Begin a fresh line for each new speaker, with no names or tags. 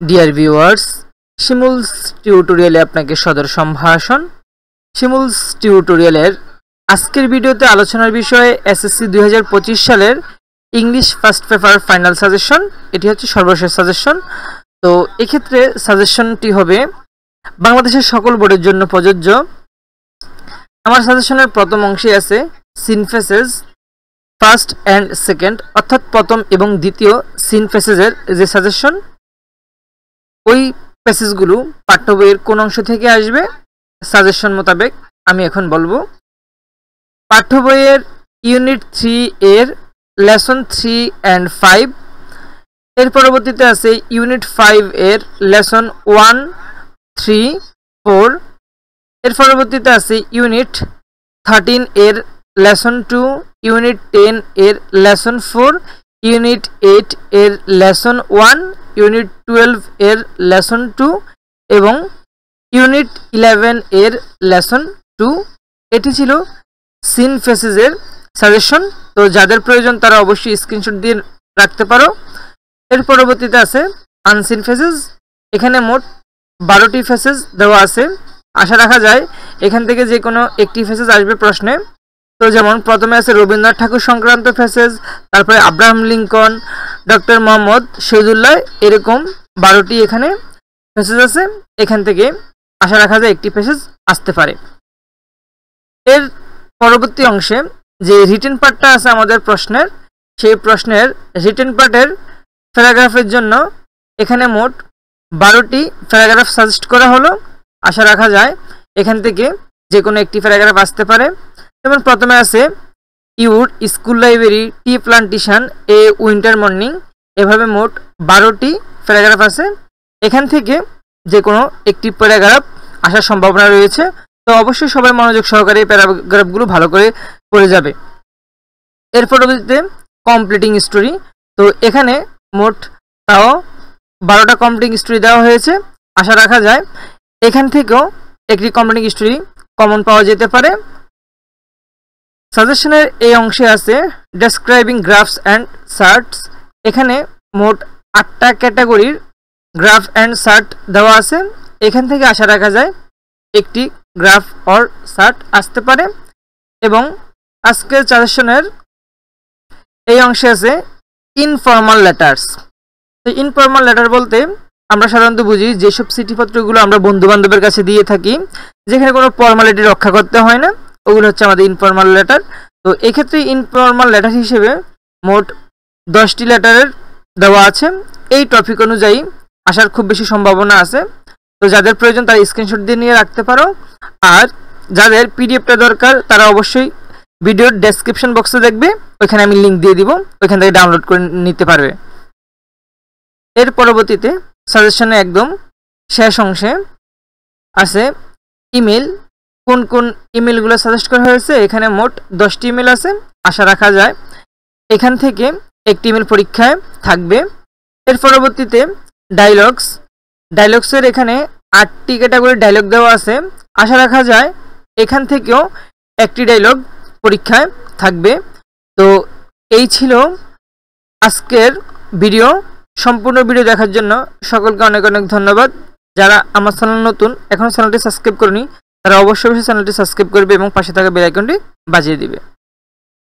Dear viewers, শিমুলস টিউটোরিয়ালে আপনাকে সদর সম্ভাষণ। শিমুলস টিউটোরিয়ালের আজকের ভিডিওতে আলোচনার বিষয় এসএসসি 2025 সালের English first paper final suggestion. এটি হচ্ছে সর্বশেষ সাজেশন। তো এক্ষেত্রে সাজেশনটি হবে বাংলাদেশের সকল বোর্ডের জন্য প্রযোজ্য। আমার সাজেশনের প্রথম অংশে আছে scene phases first and second, অর্থাৎ প্রথম এবং দ্বিতীয় সিন ফেসেসের যে সাজেশন, ওই প্যাসেজগুলো পাঠ্য বইয়ের কোন অংশ থেকে আসবে সাজেশন মোতাবেক আমি এখন বলবো। পাঠ্য বইয়ের ইউনিট 3 এর লেসন 3 অ্যান্ড 5, এর পরবর্তীতে আছে ইউনিট 5 এর লেসন 1, 3, 4, এর পরবর্তীতে আছে ইউনিট 13 এর লেসন 2, ইউনিট 10 এর লেসন 4, ইউনিট 8 এর লেসন 1, ইউনিট 12 এর লেসন 2 এবং ইউনিট 11 এর লেসন 2। এটি ছিল সিন ফেসেসের সাজেশন। তো যাদের প্রয়োজন তারা অবশ্যই স্ক্রিনশট দিয়ে রাখতে পারো। এর পরবর্তীতে আছে আনসিন ফেসেস। এখানে মোট 12টি ফেসেস দেওয়া আছে। আশা রাখা যায় এখান থেকে যে কোনো একটি ফেসেস আসবে প্রশ্নে। তো যেমন প্রথমে আছে রবীন্দ্রনাথ ঠাকুর সংক্রান্ত ফেসেস, তারপরে Abraham Lincoln, doctor Mohammad Shahidullah, এরকম 12টি এখানে ফেসেস আছে। এখান থেকে আশা রাখা যায় একটি ফেসেস আসতে পারে। এর পরবর্তী অংশে যে রিটেন পার্টটা আছে আমাদের প্রশ্নের, সেই প্রশ্নের রিটেন পার্টের প্যারাগ্রাফের জন্য এখানে মোট 12টি প্যারাগ্রাফ সাজেস্ট করা হলো। আশা রাখা যায় এখান থেকে যে কোনো একটি প্যারাগ্রাফ আসতে পারে। যেমন প্রথমে আছে your school library T plantation a winter morning. এভাবে মোট 12টি প্যারাগ্রাফ আছে। এখান থেকে যে কোনো একটি প্যারাগ্রাফ আসার সম্ভাবনা রয়েছে। তো অবশ্যই সবাই মনোযোগ সহকারে এই প্যারাগ্রাফগুলো ভালো করে পড়ে যাবে। এর পরবর্তীতে কমপ্লিটিং স্টোরি। তো এখানে মোট তাও 12টা কমপ্লিটিং স্টোরি দেওয়া হয়েছে। আশা রাখা যায় এখান থেকেও একটি কমপ্লিটিং স্টোরি কমন পাওয়া যেতে পারে। সাজেশনের এই অংশে আছে ডেসক্রাইবিং গ্রাফস অ্যান্ড চার্টস। এখানে মোট 8টা ক্যাটাগরির গ্রাফ অ্যান্ড চার্ট দেওয়া আছে। এখান থেকে আশা রাখা যায় একটি গ্রাফ অর চার্ট আসতে পারে। এবং আজকের সাজেশনের এই অংশে আছে ইনফর্মাল লেটার্স। তো ইনফর্মাল লেটার বলতে আমরা সাধারণত বুঝি যেসব চিঠিপত্রগুলো আমরা বন্ধু বান্ধবের কাছে দিয়ে থাকি, যেখানে কোনো ফর্মালিটি রক্ষা করতে হয় না, ওগুলো হচ্ছে আমাদের ইনফর্মাল লেটার। তো এক্ষেত্রে ইনফর্মাল লেটার হিসেবে মোট 10টি লেটারের দেওয়া আছে। এই টপিক অনুযায়ী আসার খুব বেশি সম্ভাবনা আছে। তো যাদের প্রয়োজন তারা স্ক্রিনশট দিয়ে নিয়ে রাখতে পারো। আর যাদের পিডিএফটা দরকার তারা অবশ্যই ভিডিওর ডেসক্রিপশন বক্সে দেখবে, ওইখানে আমি লিঙ্ক দিয়ে দিব, ওইখান থেকে ডাউনলোড করে নিতে পারবে। এর পরবর্তীতে সাজেশনে একদম শেষ অংশে আছে ইমেল। কোন কোন ইমেলগুলো সাজেস্ট করা হয়েছে, এখানে মোট 10টি ইমেল আছে। আশা রাখা যায় এখান থেকে একটি ইমেল পরীক্ষায় থাকবে। এর পরবর্তীতে ডায়লগসের এখানে 8টি ক্যাটাগরির ডায়লগ দেওয়া আছে। আশা রাখা যায় এখান থেকেও একটি ডায়লগ পরীক্ষায় থাকবে। তো এই ছিল আজকের ভিডিও। সম্পূর্ণ ভিডিও দেখার জন্য সকলকে অনেক অনেক ধন্যবাদ। যারা আমার চ্যানেল নতুন, এখনও চ্যানেলটি সাবস্ক্রাইব করেনি, তারা অবশ্যই চ্যানেলটি সাবস্ক্রাইব করবে এবং পাশে থাকা বেল আইকনটি বাজিয়ে দিবে।